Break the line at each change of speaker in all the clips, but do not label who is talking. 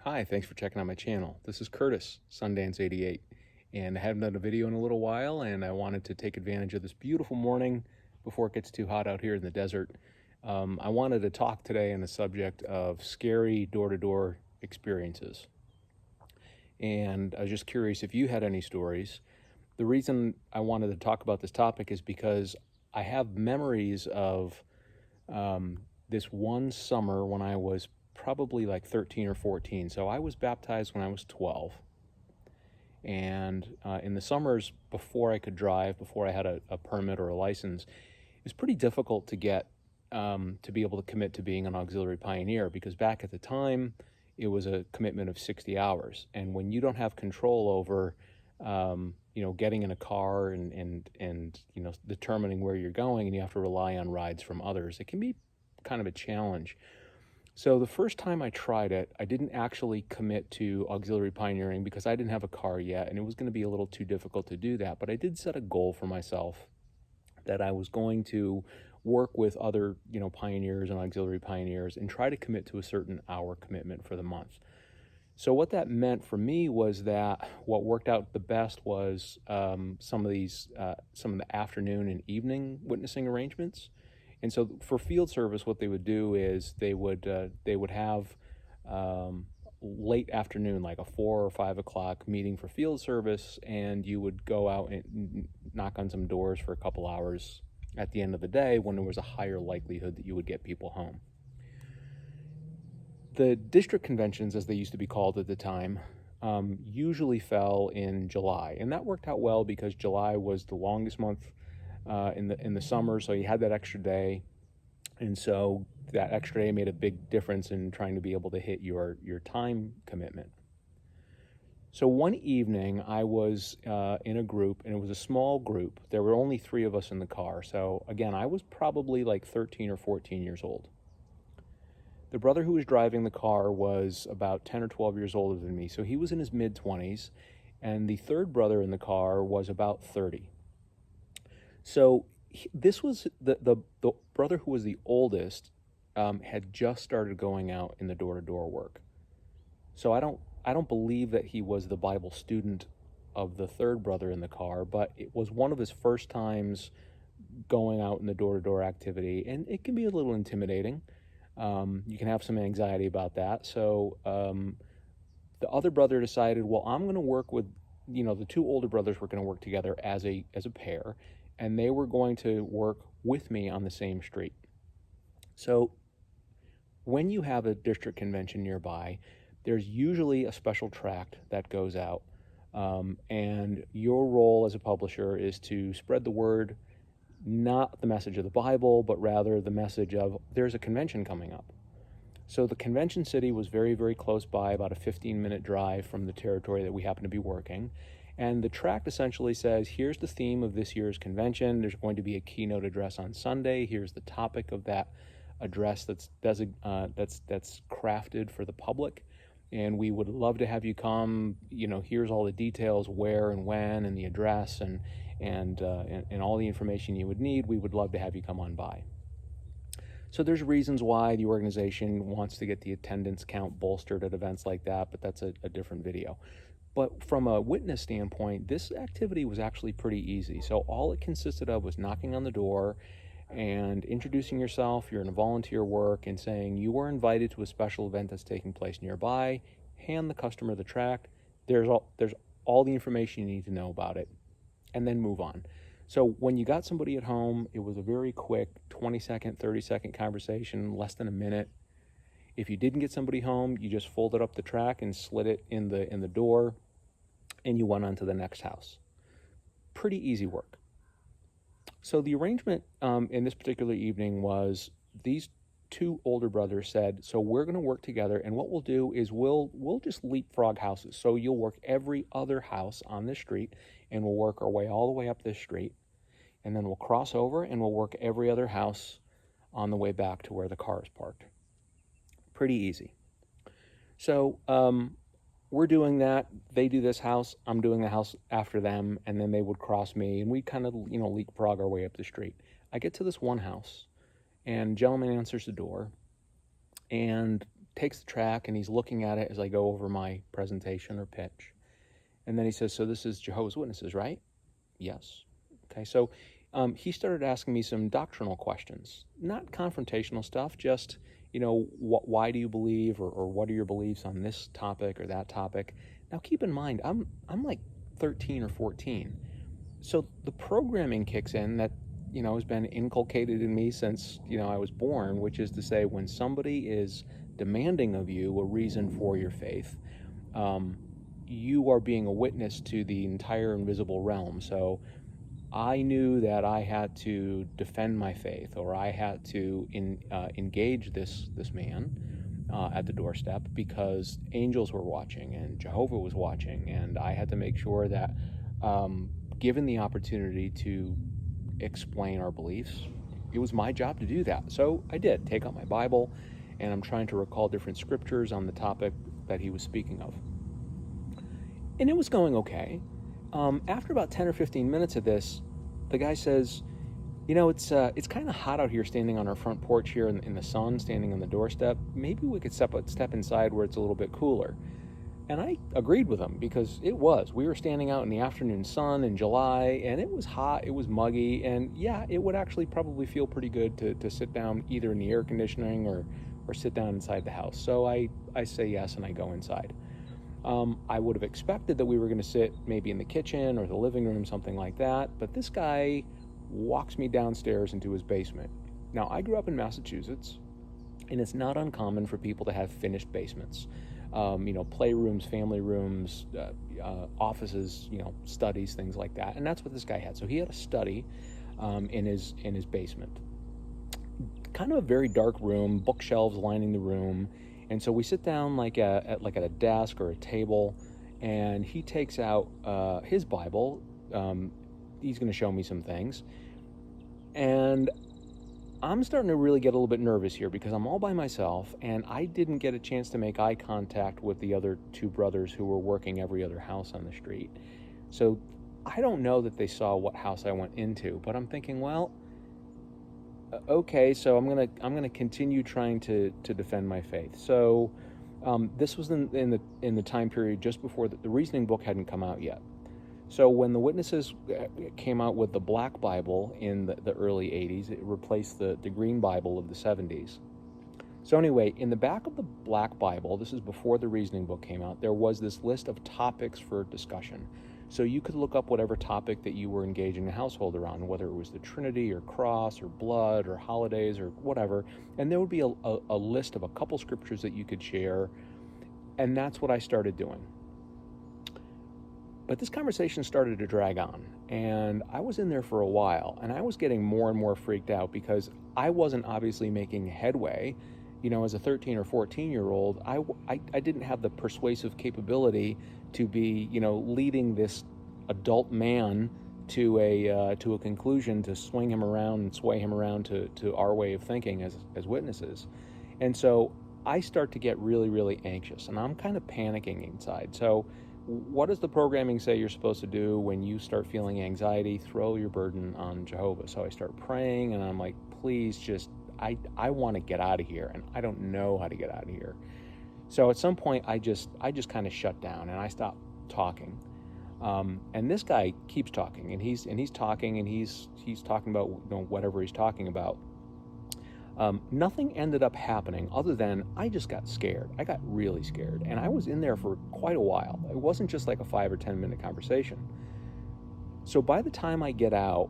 Hi, thanks for checking out my channel. This is Curtis, Sundance 88, and I haven't done a video in a little while, and I wanted to take advantage of this beautiful morning before it gets too hot out here in the desert. I wanted to talk today on the subject of scary door-to-door experiences, and I was just curious if you had any stories. The reason I wanted to talk about this topic is because I have memories of this one summer when I was probably like 13 or 14. So I was baptized when I was 12. And in the summers before I could drive, before I had a permit or a license, it was pretty difficult to get to be able to commit to being an auxiliary pioneer, because back at the time, it was a commitment of 60 hours. And when you don't have control over, getting in a car and determining where you're going, and you have to rely on rides from others, it can be kind of a challenge. So the first time I tried it, I didn't actually commit to auxiliary pioneering because I didn't have a car yet, and it was going to be a little too difficult to do that. But I did set a goal for myself that I was going to work with other, pioneers and auxiliary pioneers and try to commit to a certain hour commitment for the month. So what that meant for me was that what worked out the best was some of the afternoon and evening witnessing arrangements. And so for field service, what they would do is they would have late afternoon, like a 4 or 5 o'clock meeting for field service, and you would go out and knock on some doors for a couple hours at the end of the day when there was a higher likelihood that you would get people home. The district conventions, as they used to be called at the time, usually fell in July, and that worked out well because July was the longest month in the summer, so you had that extra day, and so that extra day made a big difference in trying to be able to hit your time commitment. So one evening I was in a group, and it was a small group. There were only 3 of us in the car. So again, I was probably like 13 or 14 years old. The brother who was driving the car was about 10 or 12 years older than me, so he was in his mid-20s, and the third brother in the car was about 30. So this was the brother who was the oldest, had just started going out in the door-to-door work. So I don't believe that he was the Bible student of the third brother in the car, but it was one of his first times going out in the door-to-door activity, and it can be a little intimidating. You can have some anxiety about that. So the other brother decided, well, I'm going to work with, the 2 older brothers were going to work together as a pair, and they were going to work with me on the same street. So when you have a district convention nearby, there's usually a special tract that goes out, and your role as a publisher is to spread the word, not the message of the Bible, but rather the message of there's a convention coming up. So the convention city was very, very close by, about a 15-minute drive from the territory that we happen to be working. And the tract essentially says, here's the theme of this year's convention. There's going to be a keynote address on Sunday. Here's the topic of that address that's crafted for the public. And we would love to have you come. Here's all the details, where and when, and the address, and all the information you would need. We would love to have you come on by. So there's reasons why the organization wants to get the attendance count bolstered at events like that, but that's a different video. But from a witness standpoint, this activity was actually pretty easy. So all it consisted of was knocking on the door and introducing yourself. You're in a volunteer work, and saying you were invited to a special event that's taking place nearby. Hand the customer the tract. There's all the information you need to know about it, and then move on. So when you got somebody at home, it was a very quick 20-second, 30-second conversation, less than a minute. If you didn't get somebody home, you just folded up the tract and slid it in the door, and you went on to the next house. Pretty easy work. So the arrangement in this particular evening was these 2 older brothers said, so we're going to work together, and what we'll do is we'll just leapfrog houses. So you'll work every other house on this street, and we'll work our way all the way up this street, and then we'll cross over and we'll work every other house on the way back to where the car is parked. Pretty easy. So we're doing that. They do this house. I'm doing the house after them, and then they would cross me, and we kind of, leapfrog our way up the street. I get to this one house, and a gentleman answers the door, and takes the track and he's looking at it as I go over my presentation or pitch. And then he says, "So this is Jehovah's Witnesses, right?" "Yes." "Okay." So he started asking me some doctrinal questions, not confrontational stuff, just, why do you believe, or what are your beliefs on this topic or that topic? Now, keep in mind, I'm like 13 or 14. So the programming kicks in that, has been inculcated in me since, I was born, which is to say, when somebody is demanding of you a reason for your faith, you are being a witness to the entire invisible realm. So I knew that I had to defend my faith, or I had to engage this man at the doorstep, because angels were watching and Jehovah was watching, and I had to make sure that, given the opportunity to explain our beliefs, it was my job to do that. So I did take out my Bible, and I'm trying to recall different scriptures on the topic that he was speaking of. And it was going okay. After about 10 or 15 minutes of this, the guy says, it's kind of hot out here standing on our front porch here in the sun, standing on the doorstep. Maybe we could step inside where it's a little bit cooler. And I agreed with him, because it was. We were standing out in the afternoon sun in July, and it was hot, it was muggy, and yeah, it would actually probably feel pretty good to sit down either in the air conditioning or sit down inside the house. So I say yes, and I go inside. I would have expected that we were going to sit maybe in the kitchen or the living room, something like that, but this guy walks me downstairs into his basement. Now, I grew up in Massachusetts, and it's not uncommon for people to have finished basements. Playrooms, family rooms, offices, studies, things like that. And that's what this guy had. So he had a study in his basement. Kind of a very dark room, bookshelves lining the room. And so we sit down like at a desk or a table, and he takes out his Bible. He's going to show me some things. And I'm starting to really get a little bit nervous here, because I'm all by myself, and I didn't get a chance to make eye contact with the other two brothers who were working every other house on the street. So I don't know that they saw what house I went into, but I'm thinking, well, okay, so I'm gonna continue trying to defend my faith. So this was in the time period just before the reasoning book hadn't come out yet. So when the Witnesses came out with the Black Bible in the early 80s, it replaced the Green Bible of the 70s. So anyway, in the back of the Black Bible, this is before the reasoning book came out, there was this list of topics for discussion. So you could look up whatever topic that you were engaging the household around, whether it was the Trinity or cross or blood or holidays or whatever, and there would be a list of a couple scriptures that you could share, and that's what I started doing. But this conversation started to drag on, and I was in there for a while, and I was getting more and more freaked out, because I wasn't obviously making headway. As a 13 or 14-year-old, I didn't have the persuasive capability to be, leading this adult man to a conclusion, to swing him around and sway him around to our way of thinking as witnesses. And so I start to get really, really anxious, and I'm kind of panicking inside. So what does the programming say you're supposed to do when you start feeling anxiety? Throw your burden on Jehovah. So I start praying, and I'm like, please just, I want to get out of here, and I don't know how to get out of here. So at some point, I just kind of shut down, and I stopped talking. And this guy keeps talking, and he's talking, and he's talking about whatever he's talking about. Nothing ended up happening other than I just got scared. I got really scared, and I was in there for quite a while. It wasn't just like a 5 or 10 minute conversation. So by the time I get out,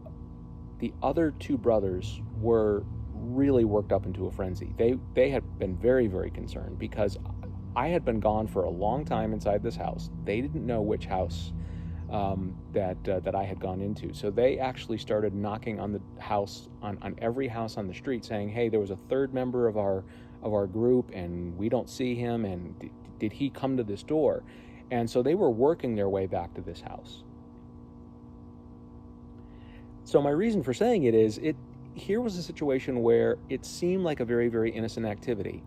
the other two brothers were really worked up into a frenzy. They had been very, very concerned, because I had been gone for a long time inside this house. They didn't know which house that I had gone into. So they actually started knocking on the house, on every house on the street, saying, hey, there was a third member of our group, and we don't see him, and did he come to this door? And so they were working their way back to this house. So my reason for saying it is, here was a situation where it seemed like a very, very innocent activity.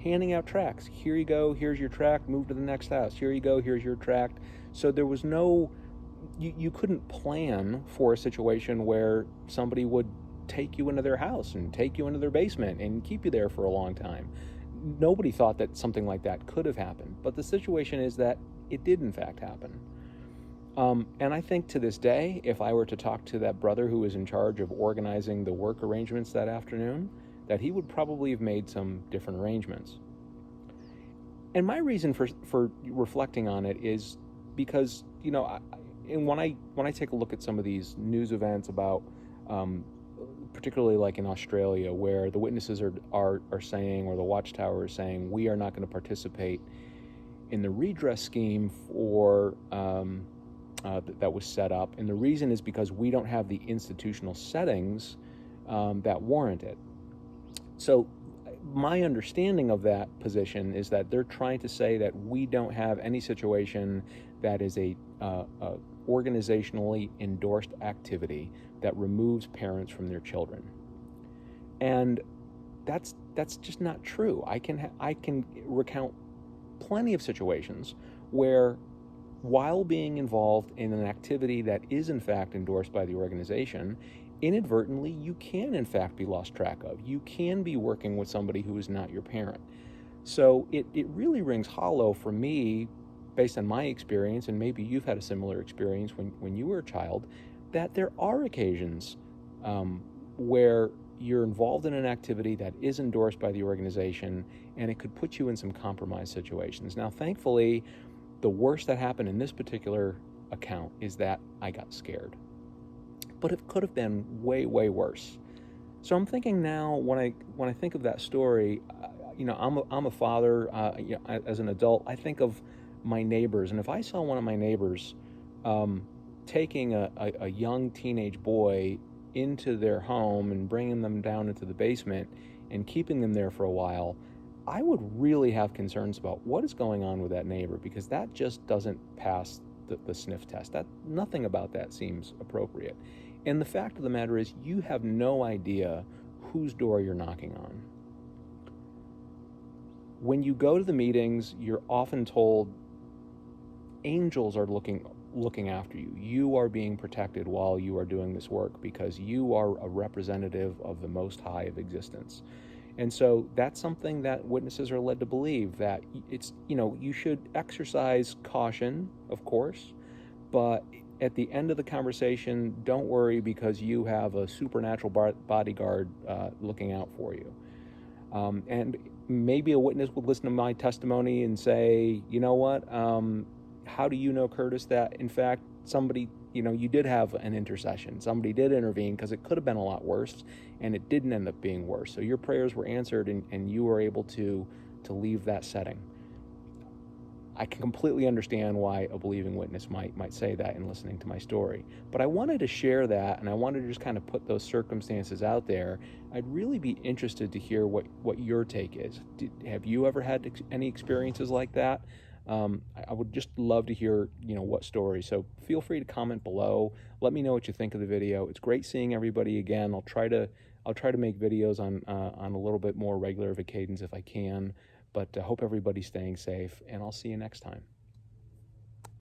Handing out tracts. Here you go, here's your tract, move to the next house. Here you go, here's your tract. So there was no, you couldn't plan for a situation where somebody would take you into their house and take you into their basement and keep you there for a long time. nobody thought that something like that could have happened. But the situation is that it did in fact happen. And I think to this day, if I were to talk to that brother who was in charge of organizing the work arrangements that afternoon, that he would probably have made some different arrangements. And my reason for reflecting on it is because, and when I take a look at some of these news events about, particularly like in Australia, where the witnesses are saying, or the Watchtower is saying, we are not going to participate in the redress scheme for that was set up, and the reason is because we don't have the institutional settings that warrant it. So my understanding of that position is that they're trying to say that we don't have any situation that is a organizationally endorsed activity that removes parents from their children, and that's just not true. I can recount plenty of situations where, while being involved in an activity that is in fact endorsed by the organization, inadvertently you can in fact be lost track of. You can be working with somebody who is not your parent. So it really rings hollow for me, based on my experience, and maybe you've had a similar experience when you were a child, that there are occasions where you're involved in an activity that is endorsed by the organization, and it could put you in some compromised situations. Now, thankfully, the worst that happened in this particular account is that I got scared. But it could have been way, way worse. So I'm thinking now, when I think of that story, I'm a father. As an adult, I think of my neighbors, and if I saw one of my neighbors taking a young teenage boy into their home and bringing them down into the basement and keeping them there for a while, I would really have concerns about what is going on with that neighbor, because that just doesn't pass the sniff test. Nothing about that seems appropriate. And the fact of the matter is, you have no idea whose door you're knocking on. When you go to the meetings, you're often told angels are looking after you. You are being protected while you are doing this work because you are a representative of the Most High of existence. And so that's something that witnesses are led to believe, that it's, you should exercise caution, of course, but at the end of the conversation, don't worry, because you have a supernatural bodyguard looking out for you. And maybe a witness would listen to my testimony and say, you know what, how do you know, Curtis, that in fact somebody, you did have an intercession, somebody did intervene, because it could have been a lot worse, and it didn't end up being worse. So your prayers were answered, and you were able to leave that setting. I can completely understand why a believing witness might say that in listening to my story. But I wanted to share that, and I wanted to just kind of put those circumstances out there. I'd really be interested to hear what your take is. Have you ever had any experiences like that? I would just love to hear, what story. So feel free to comment below. Let me know what you think of the video. It's great seeing everybody again. I'll try to make videos on a little bit more regular of a cadence if I can. But I hope everybody's staying safe, and I'll see you next time.